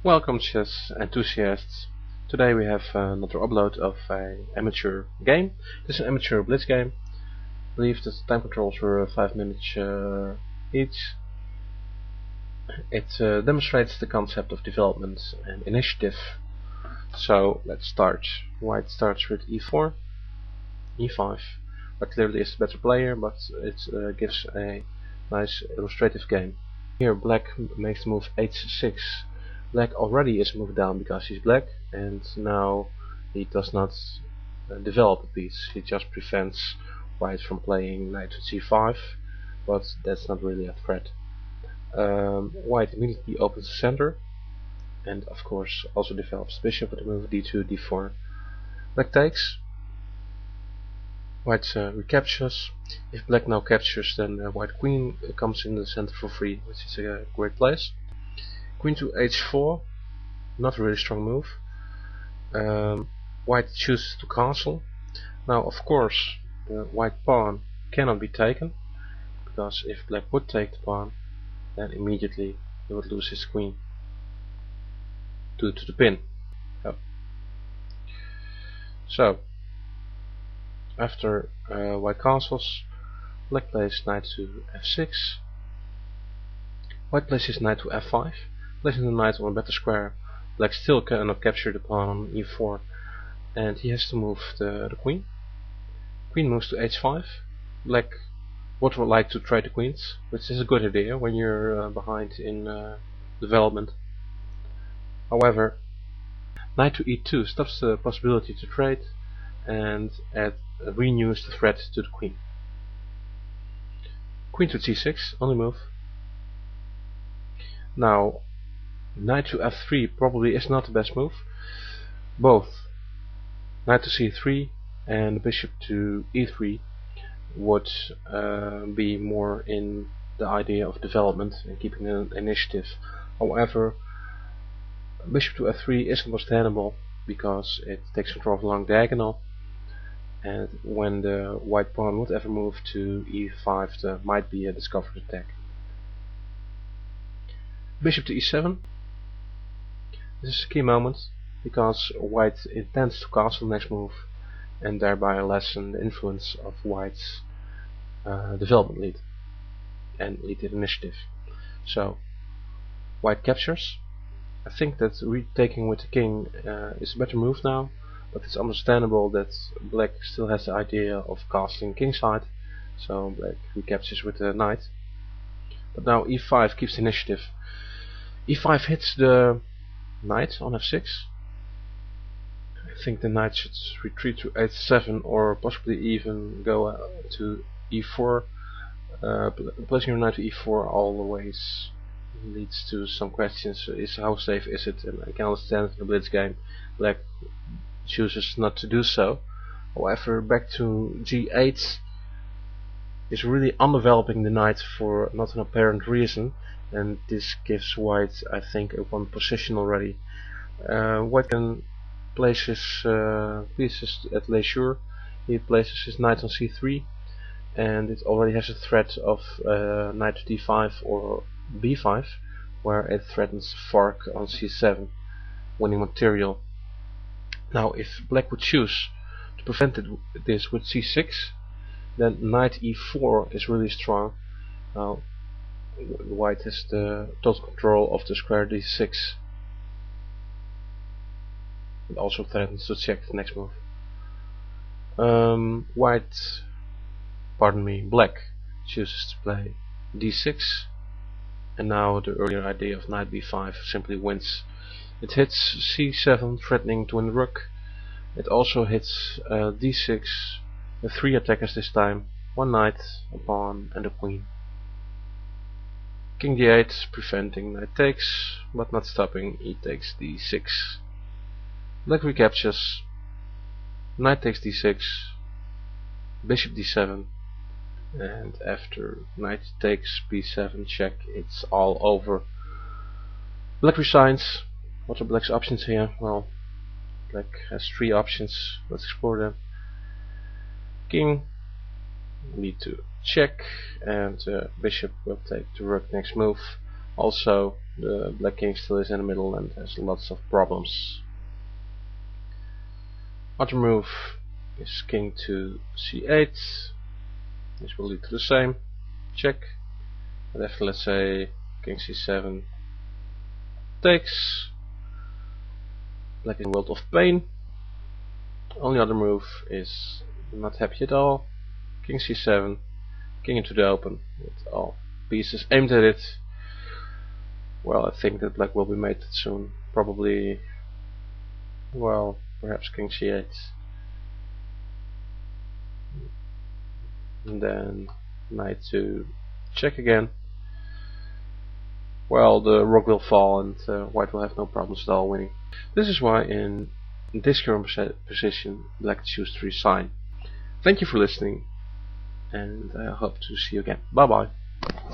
Welcome chess enthusiasts. Today we have another upload of an amateur game. This is an amateur Blitzgame. I believe that the time controls were 5 minutes each. It demonstrates the concept of development and initiative. So let's start. White starts with e4, e5. White clearly is the better player, but it gives a nice illustrative game. Here black makes the move h6. Black already is moved down because he's black, and now he does not develop a piece. He just prevents white from playing knight to c5, but that's not really a threat. White immediately opens the center, and of course also develops bishop with the move d2, d4. Black takes. White recaptures. If black now captures, then white queen comes in the center for free, which is a great place. Queen to h4, not a really strong move. White chooses to castle. Now of course the white pawn cannot be taken, because if black would take the pawn, then immediately he would lose his queen to the pin. So after white castles, black plays knight to f6. White plays his knight to f5. Placing the knight on a better square, black still cannot capture the pawn on e4, and he has to move the queen. Queen moves to h5. Black would like to trade the queens, which is a good idea when you're behind in development. However, knight to e2 stops the possibility to trade, and renews the threat to the queen. Queen to c6, only move. Now knight to f3 probably is not the best move. Both knight to c3 and bishop to e3 would be more in the idea of development and keeping an initiative. However, bishop to f3 is understandable because it takes control of the long diagonal, and when the white pawn would ever move to e5, there might be a discovered attack. Bishop to e7. This is a key moment because white intends to castle the next move and thereby lessen the influence of white's development lead and lead in initiative. So white captures. I think that retaking with the king is a better move now, but it's understandable that black still has the idea of castling kingside, so black recaptures with the knight. But now e5 keeps the initiative. e5 hits the knight on f6. I think the knight should retreat to h7 or possibly even go to e4. Placing your knight to e4 always leads to some questions. How safe is it? And I can understand in the Blitzgame black chooses not to do so. However, back to g8 is really undeveloping the knight for not an apparent reason, and this gives white, I think, a one position already. White can place his pieces at leisure. He places his knight on c3, and it already has a threat of knight to d5 or b5, where it threatens fork on c7, winning material. Now if black would choose to prevent this with c6, then knight e4 is really strong. Now white has the total control of the square d6. It also threatens to check the next move. Black chooses to play d6, and now the earlier idea of knight b5 simply wins. It hits c7, threatening to win the rook. It also hits d6 with 3 attackers this time, 1 knight, a pawn and a queen. King d8, preventing knight takes, but not stopping e takes d6. Black recaptures, knight takes d6, bishop d7, and after knight takes b7 check, it's all over. Black resigns. What are black's options here? Well, black has 3 options. Let's explore them. King, need to check, and bishop will take the rook next move. Also the black king still is in the middle and has lots of problems. Other move is king to c8. This will lead to the same. Check. And after, let's say, king c7 takes, black is in a world of pain. Only other move is not happy at all. King c7, king into the open with all pieces aimed at it. Well, I think that black will be mated soon. Probably, well, perhaps king c8. And then knight to check again. Well, the rook will fall and white will have no problems at all winning. This is why in this current position black chooses to resign. Thank you for listening, and I hope to see you again. Bye bye.